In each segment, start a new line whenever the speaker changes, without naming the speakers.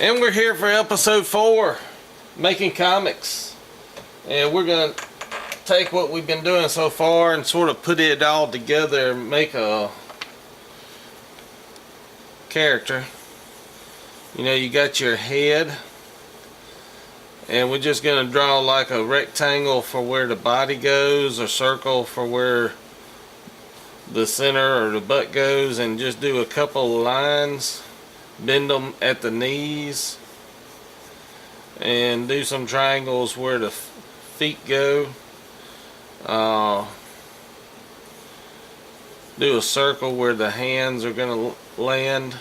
And we're here for episode 4, making comics. And we're going to take what we've been doing so far and sort of put it all together and make a character. You know, you got your head, and we're just going to draw like a rectangle for where the body goes, a circle for where the center or the butt goes, and just do a couple of lines, bend them at the knees, and do some triangles where the feet go. Do a circle where the hands are going to land.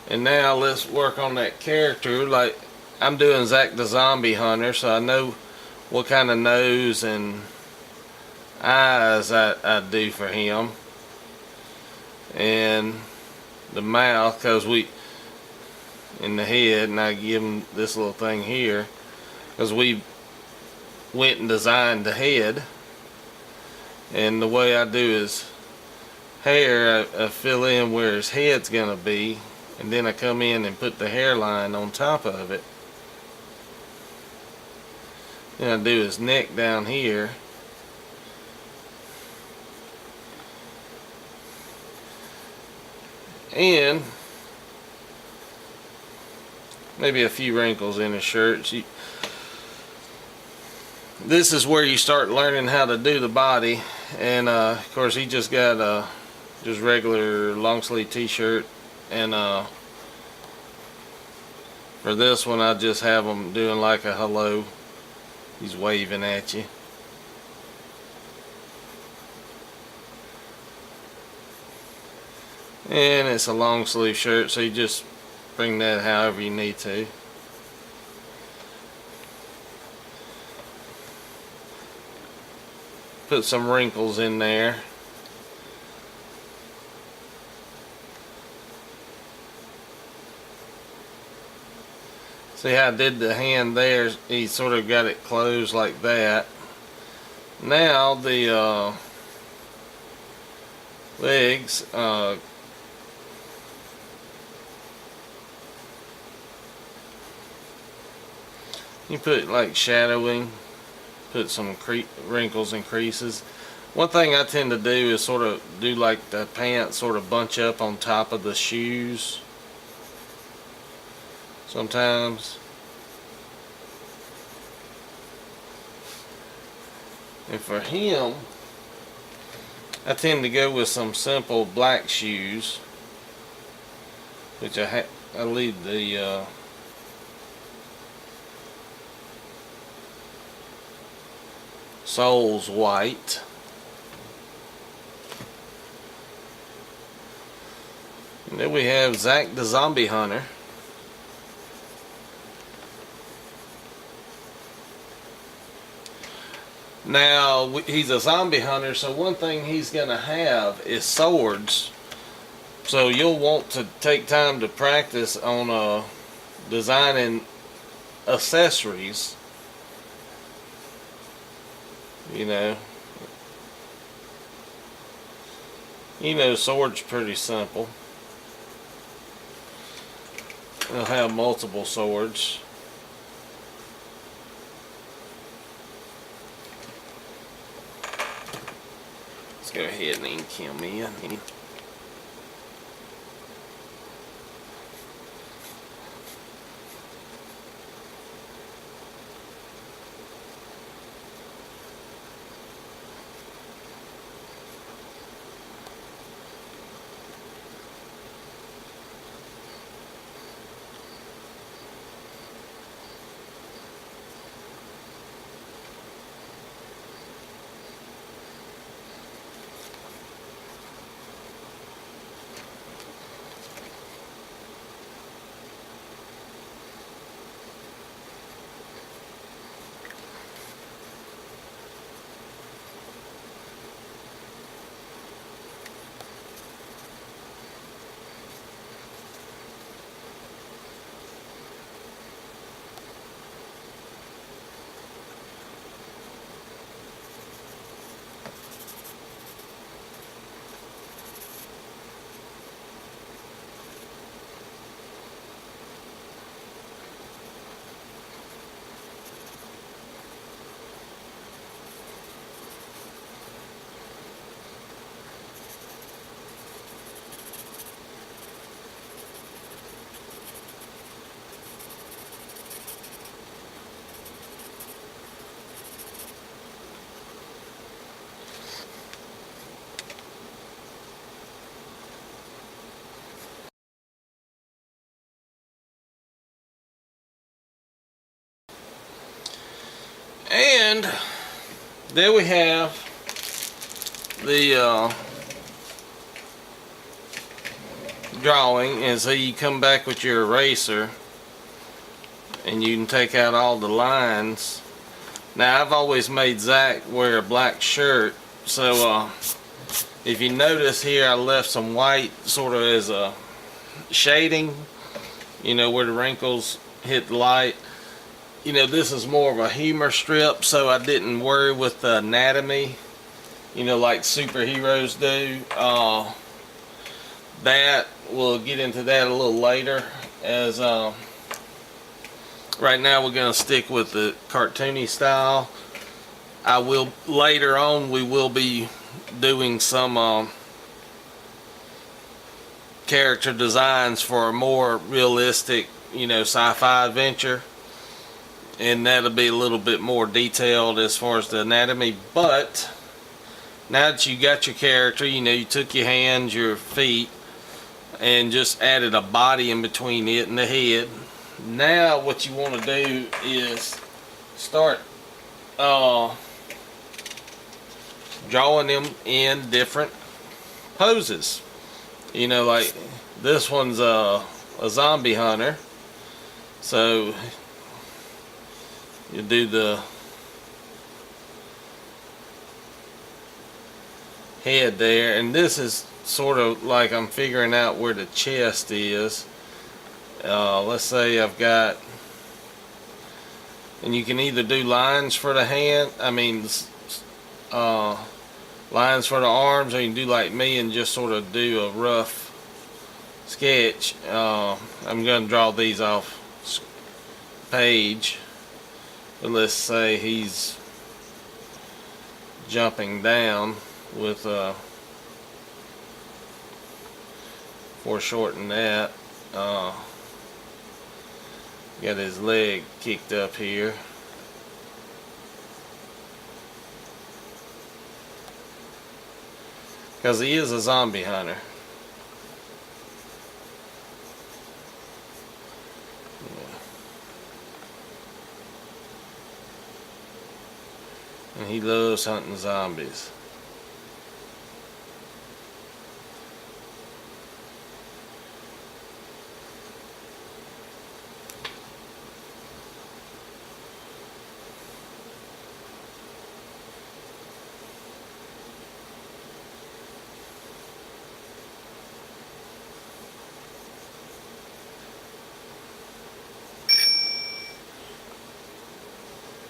And now let's work on that character. Like, I'm doing Zack the Zombie Hunter, so I know what kind of nose and eyes I do for him, and the mouth, because we in the head, and I give him this little thing here because we went and designed the head. And the way I do his hair, I fill in where his head's gonna be, and then I come in and put the hairline on top of it. Then I do his neck down here. And maybe a few wrinkles in his shirt. This is where you start learning how to do the body. And of course he just got a just regular long sleeve t-shirt, and for this one I just have him doing like a hello. He's waving at you. And it's a long sleeve shirt, so you just bring that however you need to. Put some wrinkles in there. See how I did the hand there? He sort of got it closed like that. Now the legs, you put like shadowing, put some wrinkles and creases. One thing I tend to do is sort of do like the pants sort of bunch up on top of the shoes sometimes. And for him, I tend to go with some simple black shoes, which I leave the soles white. And then we have Zack the Zombie Hunter. Now he's a zombie hunter, so one thing he's gonna have is swords. So you'll want to take time to practice on designing accessories. You know, swords pretty simple. They'll have multiple swords. Let's go ahead and ink him in. And there we have the drawing. And so you come back with your eraser and you can take out all the lines. Now I've always made Zach wear a black shirt, so if you notice here, I left some white sort of as a shading, you know, where the wrinkles hit the light. You know, this is more of a humor strip, so I didn't worry with the anatomy, you know, like superheroes do. That we'll get into that a little later, as right now we're going to stick with the cartoony style. I will later on, we will be doing some character designs for a more realistic, you know, sci-fi adventure, and that'll be a little bit more detailed as far as the anatomy. But now that you got your character, you know, you took your hands, your feet, and just added a body in between it and the head. Now what you want to do is start drawing them in different poses. You know, like this one's a zombie hunter, so you do the head there, and this is sort of like I'm figuring out where the chest is. Let's say I've got, and you can either do lines for the hand, lines for the arms, or you can do like me and just sort of do a rough sketch. I'm going to draw these off page, but let's say he's jumping down with foreshorten that. Got his leg kicked up here. Because he is a zombie hunter. And he loves hunting zombies.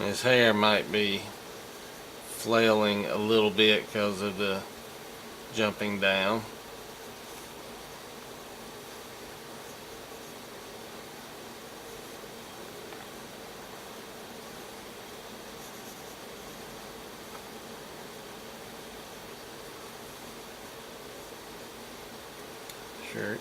His hair might be flailing a little bit because of the jumping down. Shirt.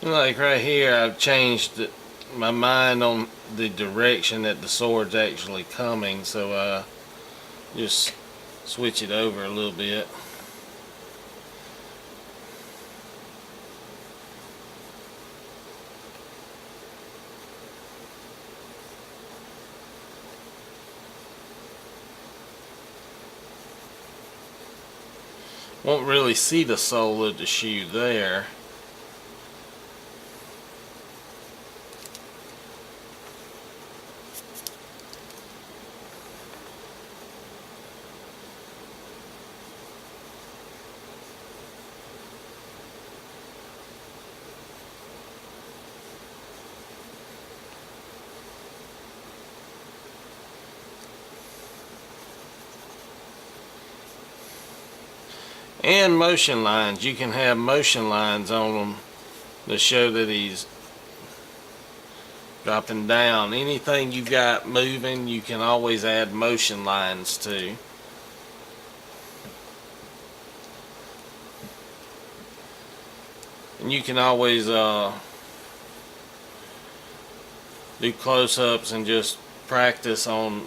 Like right here, I've changed my mind on the direction that the sword's actually coming, so just switch it over a little bit. Won't really see the sole of the shoe there. And motion lines. You can have motion lines on them to show that he's dropping down. Anything you've got moving, you can always add motion lines to. And you can always do close-ups and just practice on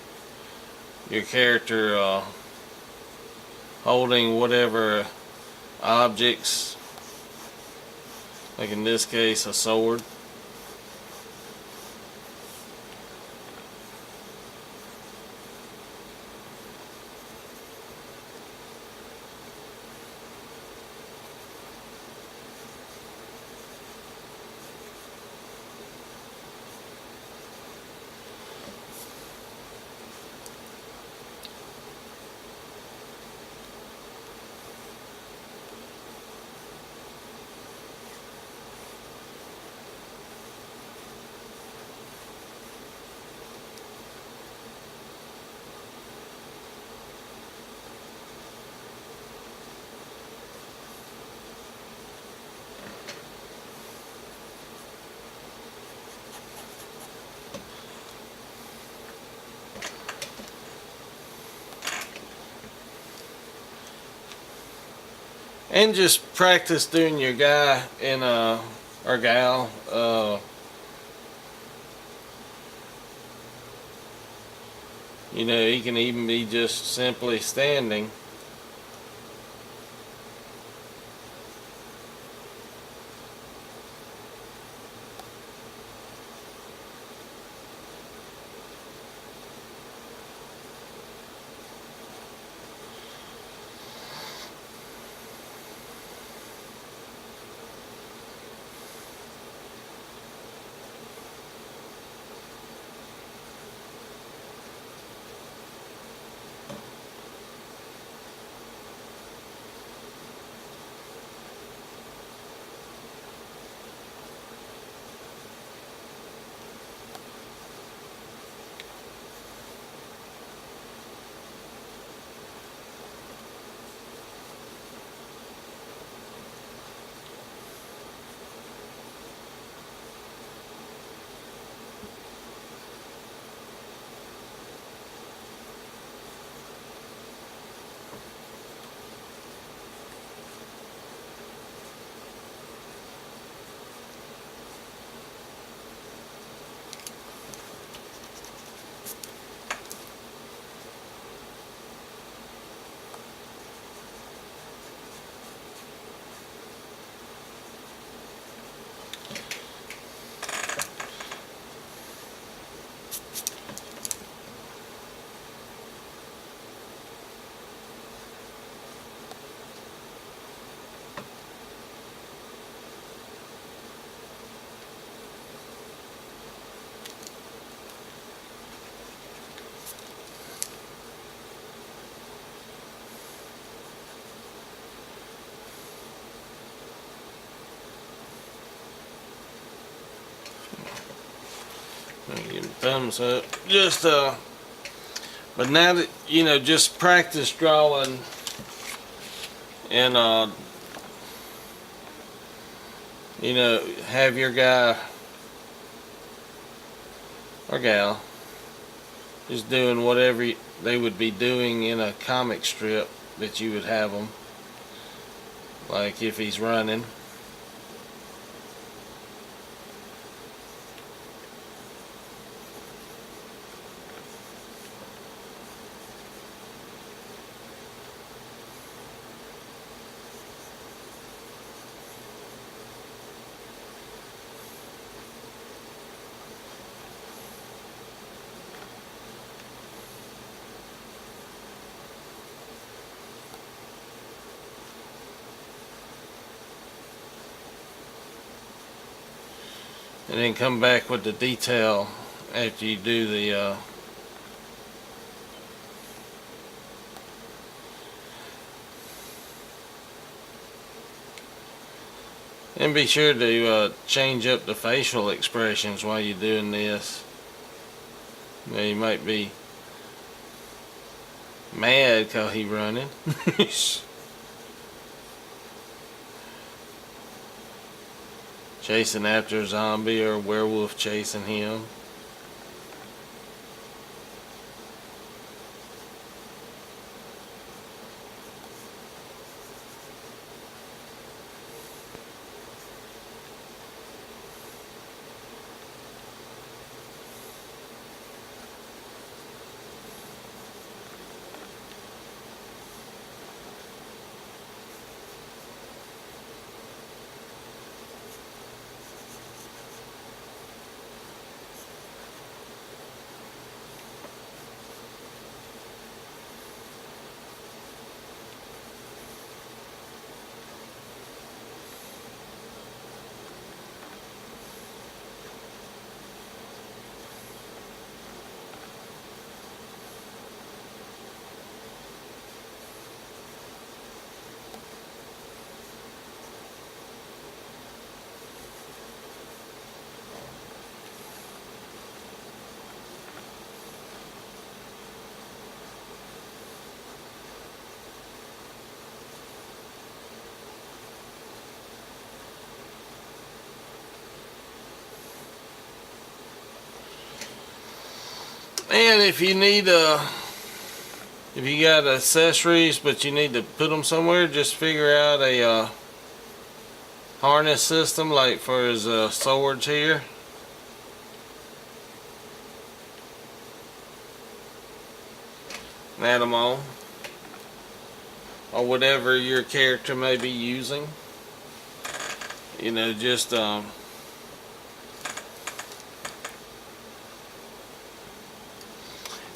your character holding whatever objects, like in this case a sword. And just practice doing your guy in or gal you know, he can even be just simply standing. Give him a thumbs up. Just but now that you know, just practice drawing and you know, have your guy or gal just doing whatever they would be doing in a comic strip that you would have them, like if he's running. And then come back with the detail after you do the and be sure to change up the facial expressions while you're doing this. You know, you might be mad because he's running. chasing after a zombie or a werewolf chasing him. And if you need if you got accessories but you need to put them somewhere, just figure out a harness system like for his swords here. And add them on, or whatever your character may be using. You know, just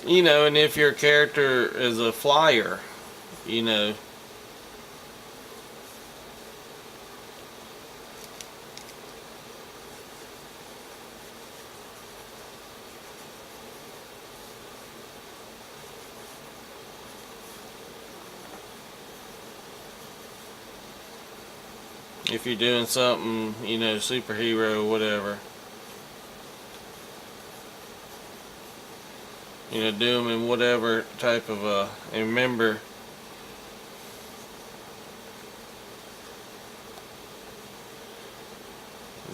you know, and if your character is a flyer, you know, if you're doing something, you know, superhero, whatever, you know, do them in whatever type of and remember,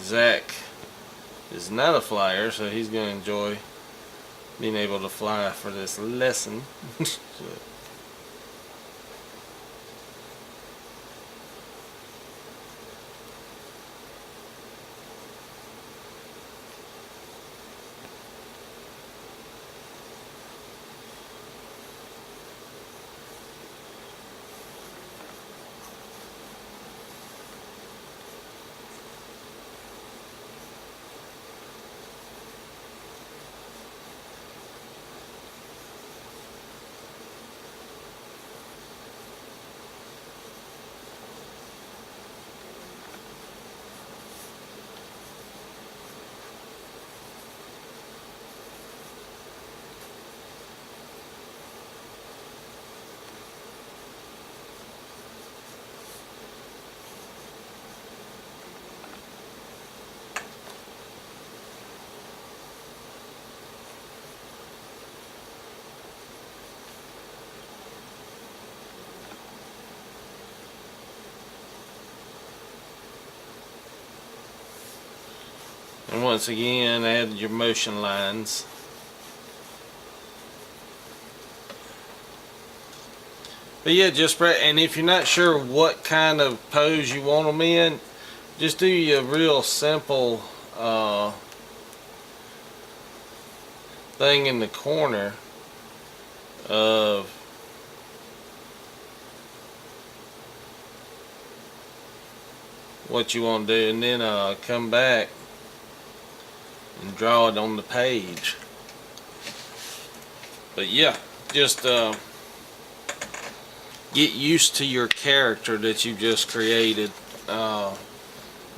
Zach is not a flyer, so he's going to enjoy being able to fly for this lesson. So. And once again, add your motion lines. But yeah, just and if you're not sure what kind of pose you want them in, just do your real simple thing in the corner of what you want to do, and then come back and draw it on the page. But yeah, just get used to your character that you just created. Draw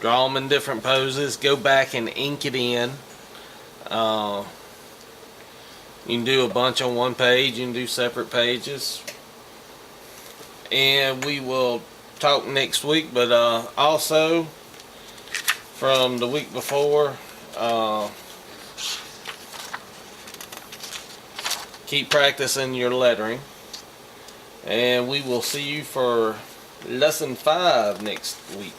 them in different poses. Go back and ink it in. You can do a bunch on one page. You can do separate pages. And we will talk next week. But also from the week before, keep practicing your lettering, and we will see you for lesson 5 next week.